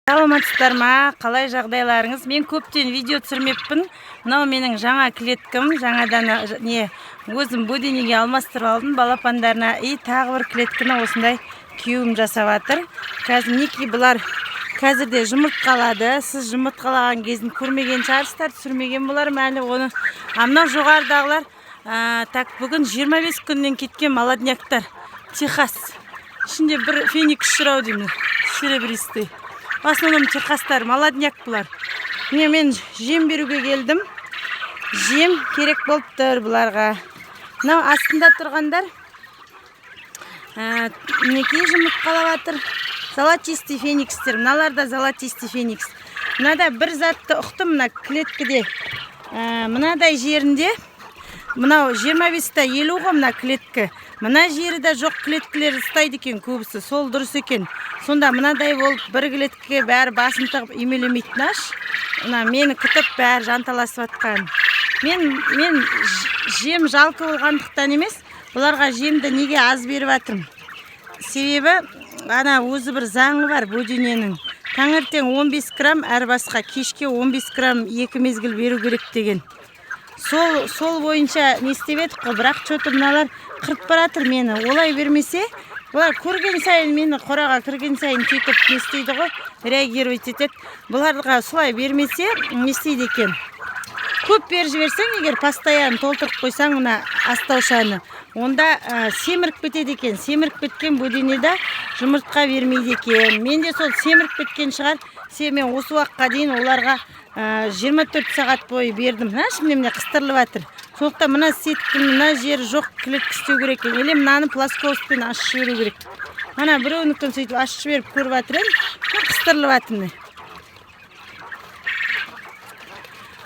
Саламатсыздар ма? Қалай жағдайларыңыз? Мен көптен видео түсірмеппін. Мынау менің жаңа клеткім. Жаңадан өзім бөденеге алмастырып алдым балапандарына. Тағы бір клеткіні осындай күйеуім жасап жатыр. Қазір мінекей бұлар қазірде жұмыртқалады. Сіз жұмыртқалаған кезін көрмеген шығарсыздар, түсірмеген болар әлі оны. Мынау жоғарыдағылар бүгін 25 күннен кеткен молодняктар. Техас. Ішінде бір феникс шырау деймін. Серебристый. В основном техастар, молодняк бұлар. Мен жем беруге келдім. Жем керек болып тұр бұларға. Мынау астында тұрғандар мінекей жұмыртқалап жатыр. Золотистый феникстер. Мыналар да золотистый феникс. Мынада бір затты ұқтым мына клеткіде. Мынадай жерінде мынау 25-та 50 ғой мына клеткі. Мына жері де жоқ клеткілер ұстайды екен көбісі. Сол дұрыс екен. Сонда мынадай болып бір клеткіге бәрі басын тығып емелемейтін аш. Мені күтіп бәрі жанталасып атқан. Мен жем жалқы болғандықтан емес, бұларға жемді неге аз беріп атырмын. Себебі өзі бір заңы бар бөдененің. Таңертең 15 грамм әр басқа, кешке 15 грамм 2 мезгіл беру керек деген. Сол бойынша не істеп едік қой, бірақ чөті мыналар қырып баратыр мені. Олай бермесе, бұлар көрген сайын мені қораға кірген сайын кетіп не істейді ғой, реагировать етеді. Бұларға солай бермесе, не істейді екен. Көп беріп жіберсең, егер постоянно толтырып қойсаң мына астаушаны, онда семіріп кетеді екен. Семіріп кеткен бөденеде жұмыртқа бермейді екен. Мен де сол семіріп кеткен шығар. Мен осы уақытқа дейін оларға 24 сағат бойы бердім. Şimdi міне қыстырылып жатыр. Сондықтан мына сеткін, мына жері жоқ клетка істеу керек екен. Или мынаны плоскостьпен ашып жіберу керек. Ана біреунікін сөйтіп ашып жіберіп көріп жатыр едім. Қыстырылып жатыр.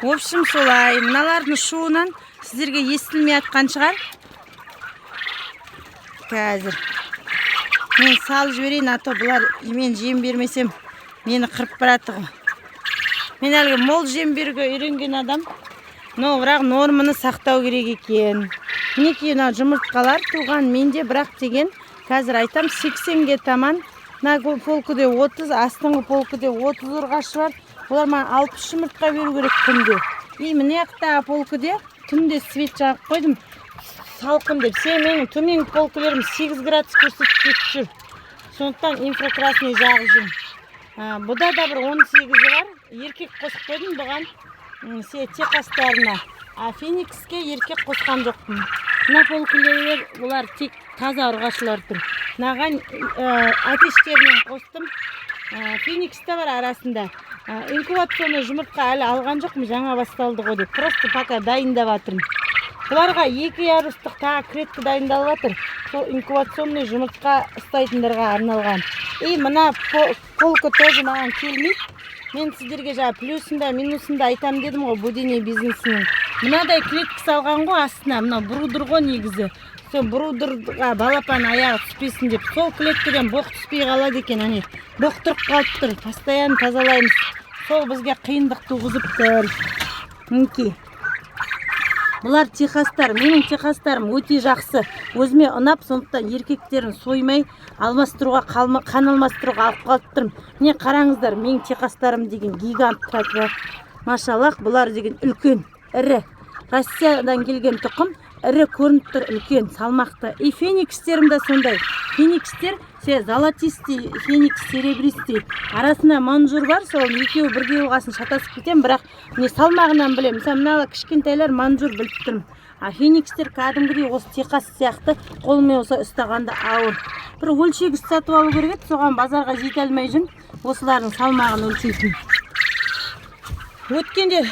В общем, солай. Мыналардың шуынан сіздерге естілмей атқан шығар. Қазір. Мен салып жіберейін, ато бұлар мен жем бермесем мені қырып барады ғой. Мен әлгі мол жем беруге үйренген адам, но бірақ норманы сақтау керек екен. Мінекей жұмыртқалар туған менде, бірақ деген қазір айтам 80-ге таман. Мына полкіде 30, астыңғы полкіде 30 ұрғашы бар. Олар маған 60 жұмыртқа беру керек күнде. Міне ақтағы полкіде түнде свет жағып қойдым. Салқын деп. Менің төменгі полкілерім 8 градус көрсетіп кетіп жүр. Сондықтан инфракрасный жағып жүрмін. Бұда да бір 18-і бар. Еркек қосып қойдым бұған техастарына. Феникске еркек қосқан жоқпын. Мына полкілер олар тек таза ұрғашылар тұр. Мынаған атештерінен қостым. Феникста бар арасында. Инкубационный жұмыртқа әлі алған жоқпын, жаңа басталды ғой деп. Просто пока дайындап жатырмын. Бұларға 2 ярустық тағы клетка дайындалып жатыр. Сол инкубационный жұмыртқа ұстайтындарға арналған. Мына полка тоже маған келмейді. Мен сіздерге плюсында, минусында айтам дедім ғой бөдене бизнесінің. Мынадай клетка салған ғой астына, мына брудер ғой негізі. Сол брудерға балапан аяғы түспесін деп. Сол клеткеден боқ түспей қалады екен, боқ тұрып қалып тұр. Постоянно тазалаймыз. Сол бізге қиындық туғызып тұр. Мінекей. Бұлар техастар. Менің техастарым өте жақсы. Өзіме ұнап, сондықтан еркектерін соймай, алмастыруға, қан алмастыруға алып қалып тұрмын. Міне қараңыздар, менің техастарым деген гигант тұрады. Машаллах, бұлар деген үлкен, ірі. Россиядан келген тұқым, ірі көрініп тұр, үлкен, салмақты. Феникстерім де сондай. Феникстер, золотистый, феникс, серебристый. Арасына манжур бар, сол екеуі бірге оғасын шатасып кетем, бірақ салмағынан білем. Мысалы, кішкентайлар манжур біліп тұрмын. Феникстер кәдімгідей осы техас сияқты қолымен осы ұстағанда ауыр. Бір өлшегіш сатып алу керек еді, соған базарға жете алмай жүрмін. Осылардың салмағын өлшейтін. Өткенде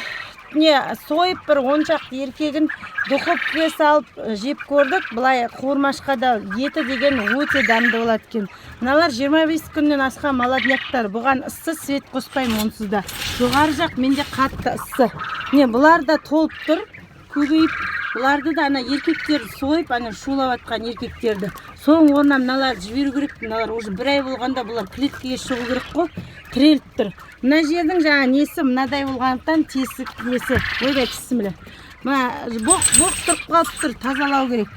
сойып бір 10 шақты еркегін духовкаға салып жеп көрдік. Бұлай қуырмашқада еті деген өте дәмді болады екен. Мыналар 25 күннен асқан молодняктар. Бұған ыссы свет қоспаймын онсызда. Жоғары жақ менде қатты ыссы. Бұлар да толып тұр, көбейіп. Бұларды да еркектер сойып, шулап атқан еркектерді. Соң орнына мыналар жіберу керек. Мыналар уже бір ай болғанда бұлар клеткеге шығу керек қой. Тіреліп тұр. Мына жердің несі мынадай болғандықтан тесік несі. Ойдай тісімілі. Боқ тұрып қалып тұр, тазалау керек.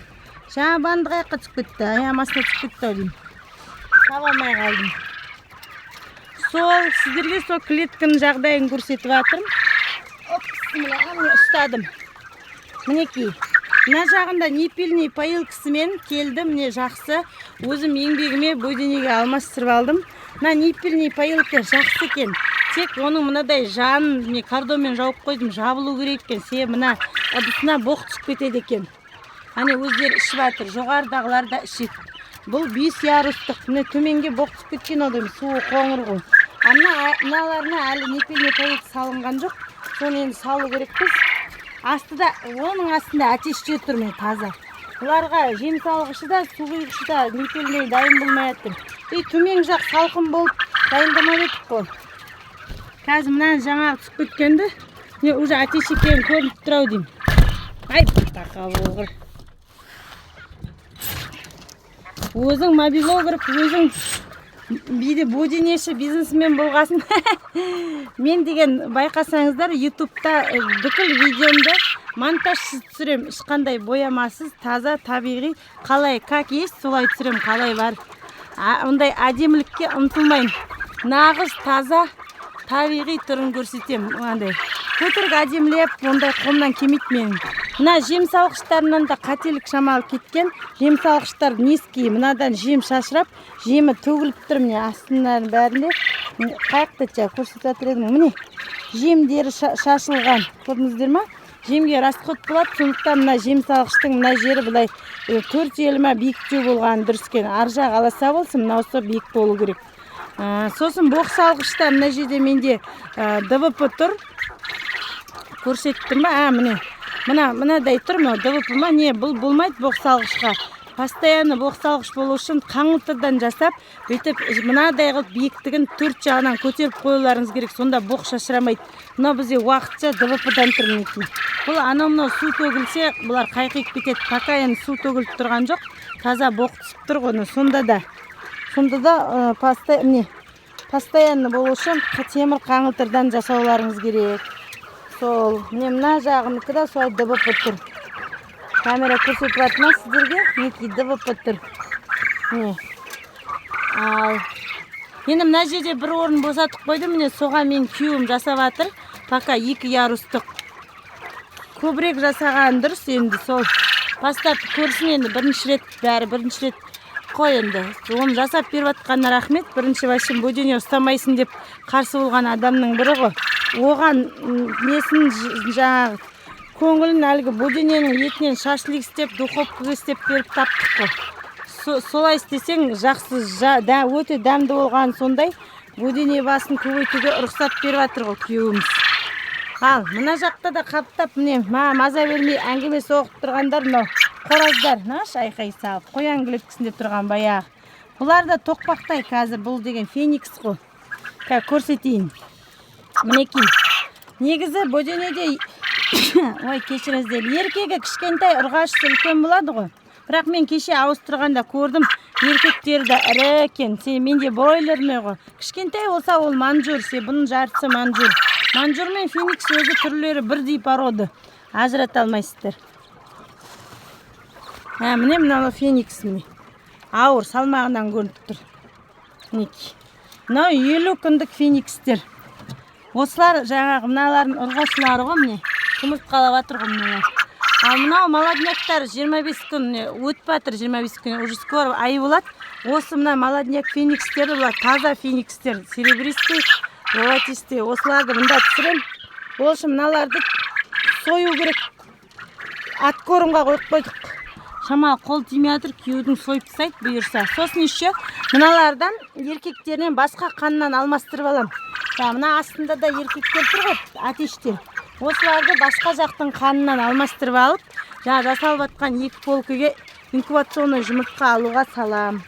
Бандық аяққа түсіп кетті, аяғым астына түсіп кетті деймін. Таба алмай қалдым. сол сіздерге сол клетканың жағдайын көрсетіп жатырмын. Міне ұстадым. Мінекей. Мына жағында непильный поилкасымен келдім. Міне жақсы. Өзім еңбегіме бөденеге алмастырып алдым. Мына непильный поилка жақсы екен. Тек оның мынадай жанын кардонмен жауып қойдым. Жабылу керек екен. Себебі мына ыдысына боқ түсіп кетеді екен. Ане өздері ішіп жатыр. Жоғарыдағылар да ішеді. Бұл 5 ярустық. Міне төменге боқ түсіп кеткен odam. Суы қоңыр ғой. Мыналарына әлі непильный поилка салынған жоқ. Соны енді салу керекпіз. Астыда, оның астында әтеште тұр мен таза. Бұларға жем салғышы да, су құйғышы да непильный дайын болмай жатыр. Төмен жақ салқын болып дайындамай едік қой. Қазір мынаны жаңағы түсіп кеткенді, уже әтеш екенін көрініп тұр ау деймін. Ай, тақа болғыр. Өзің мобилограф, өзің биде бөденеші бизнесмен болғасын. Мен деген байқасаңыздар, ютубта бүкіл видеомды монтажсыз түсірем, ешқандай боямасыз, таза, табиғи, қалай, как есть, солай түсірем, қалай бар. Ондай әдемілікке ұмтылмайын. Нағыз, таза, табиғи түрін көрсетем. Өтірік әдемілеп, ондай қолымнан келмейді менің. Мына жем салғыштарынан да қателік шамалы кеткен. Жем салғыштар низкий, мынадан жем шашырап, жемі төгіліп тұр міне астының бәрінде. Қаяқты көрсетіп жатыр едім. Міне жемдері шашылған. Көрдіңіздер ма? Жемге расход болады, сондықтан мына жем салғыштың мына жері былай 4 еліме биіктеу болған дұрыс екен. Ар жақ аласа болсын, мынаусы биік болу керек. Сосын боқ салғышта мына жерде менде ДВП тұр. Көрсеттім ба? Міне. Мынадай тұр ма? ДВП ма? Не, бұл болмайды боқ салғышқа. Постоянно боқ салғыш болу үшін қаңылтырдан жасап, бүйтіп мынадай қылып биіктігін 4 жағынан көтеріп қоюларыңыз керек. Сонда боқ шашырамайды. Мына бізде уақытша ДВП-дан тұр мінекей. Бұл анау су төгілсе, бұлар қайқиып кетеді. Пока енді су төгіліп тұрған жоқ. Таза боқ түсіп тұр ғой. Сонда да постоянно болу үшін темір қаңылтырдан жасауларыңыз керек. Сол, мына жағыныкі да солай ДВП тұр. Камера көрсетіп жатыр сіздерге, мінекей ДВП тұр. Енді мына жерде бір орын босатып қойдым, міне соған мен күйеуім жасап жатыр. Пока 2 ярустық. Көбірек жасаған дұрыс енді сол. Бастап көрсін енді бірінші рет қой енді. Оны жасап беріп жатқанына рахмет. Бірінші башым бөдене ұстамайсың деп қарсы болған адамның бірі ғой. Оған несін жаңағы көңілін әлгі бөдененің етінен шашлик істеп, духовкаға істеп беріп таптық қой. Солай істесең жақсы, өте дәмді болған сондай бөдене басын көбейтуге рұқсат беріп жатыр ғой күйеуіміз. Ал, мына жақта да қаптап, міне, маза бермей әңгіме соғып тұрғандар, қораздар, айқай салып, қоян клеткасында тұрған баяғы. Бұлар да тоқпақтай қазір, бұл деген феникс қой. Көрсетейін. Мінекей. Негізі бөденеде, кешіріңіздер, еркегі кішкентай ұрғашысы үлкен болады ғой. Бірақ мен кеше ауыстырғанда көрдім, еркектері де ірі екен. Менде бройлер ме ғой. Кішкентай болса ол манжур, бұның жартысы манжур. Манжур мен феникс өзі түрлері бірдей порода. Ажырата алмайсыздар. Міне мынау феникс міне. Ауыр салмағынан көрініп тұр. Мінекей. Мынау 50 күндік феникстер. Осылар жаңағы мыналардың ұрғашылары ғой міне. Құмыртқалап жатыр ғой мыналар. Ал мынау молодняктар 25 күн өтіп жатыр, 25 күн уже скоро ай болады. Осы мына молодняк феникстері бұлар таза феникстер, серебристый, золотистый. Осыларды мында түсірем. Ол үшін мыналарды сою керек. Аткорымға қойып қойдық. Шамалы қол тимей жатыр, күйеудің сойып тастайды бұйырса. Сосын еще мыналардан еркектерінен басқа қанынан алмастырып алам. Мына астында да еркектер тұр ғой, әтештер. Осыларды басқа жақтың қанынан алмастырып алып, жасалып жатқан 2 полкіге инкубационный жұмыртқа алуға салам.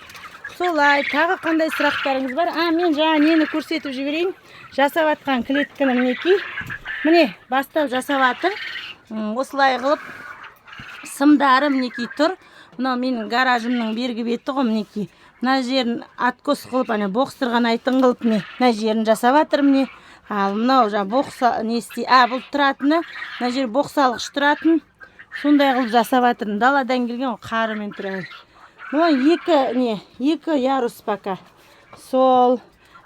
Солай, тағы қандай сұрақтарыңыз бар? Мен жаңа нені көрсетіп жіберейін. Жасап жатқан клетканы мінекей. Міне, бастап жасап жатыр. Осылай қылып сымдары мінекей тұр. Мынау менің гаражымның бергі беті ғой мінекей. Мына жерін откос қылып, боқсырған айтын қылып, мына жерін жасап жатыр міне. Ал мынау боқса нести, бұл тұратыны, мына жер боқсалғыш тұратын. Сондай қылып жасап жатыр. Даладан келген қарымен тұрады. Мынау 2 ярус пока. Сол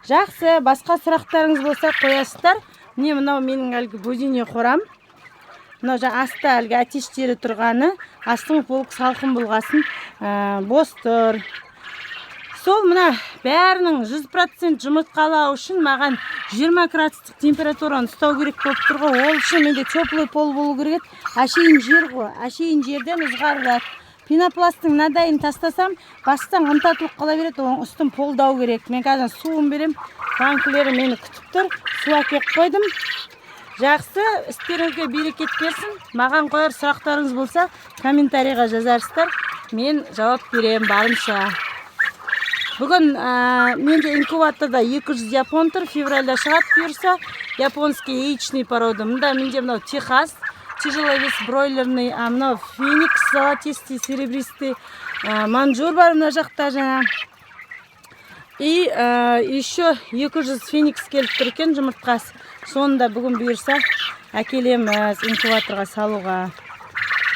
Жақсы, басқа сұрақтарыңыз болса қоясыздар. Міне мынау менің әлгі бөдене қорам. Мынау жаңа аста әлгі әтештері тұрғаны, астың полк салқын болғасын бос тұр. Сол мына бәрінің 100% жұмыртқалау үшін маған 20 градустық температураны ұстау керек болып тұр ғой. Ол үшін менде теплый пол болу керек. Әшейін жер ғой, әшейін жерден ызғарырады. Пенопласттың мынадайын тастасам, бастан ынтатылып қала береді, оның үстін полдау керек. Мен қазір суын берем, банкілері мені күтіп тұр, су әкеп қойдым. Жақсы, істеріңізге берекет берсін. Маған қояр сұрақтарыңыз болса, комментарийға жазарсыздар. Мен жауап берем барынша. Бүгін менде инкубаторда 200 япон тұр, февральда шығады бұйырса. Японский яичный порода. Мында менде мынау Техас, тяжеловес бройлерный, мынау феникс, золотистый, серебристый, манжур бар мына жақта жаңа. И еще 200 феникс келіп тұр екен жұмыртқасы. Сонда бүгін бұйырса әкелеміз инкубаторға салуға.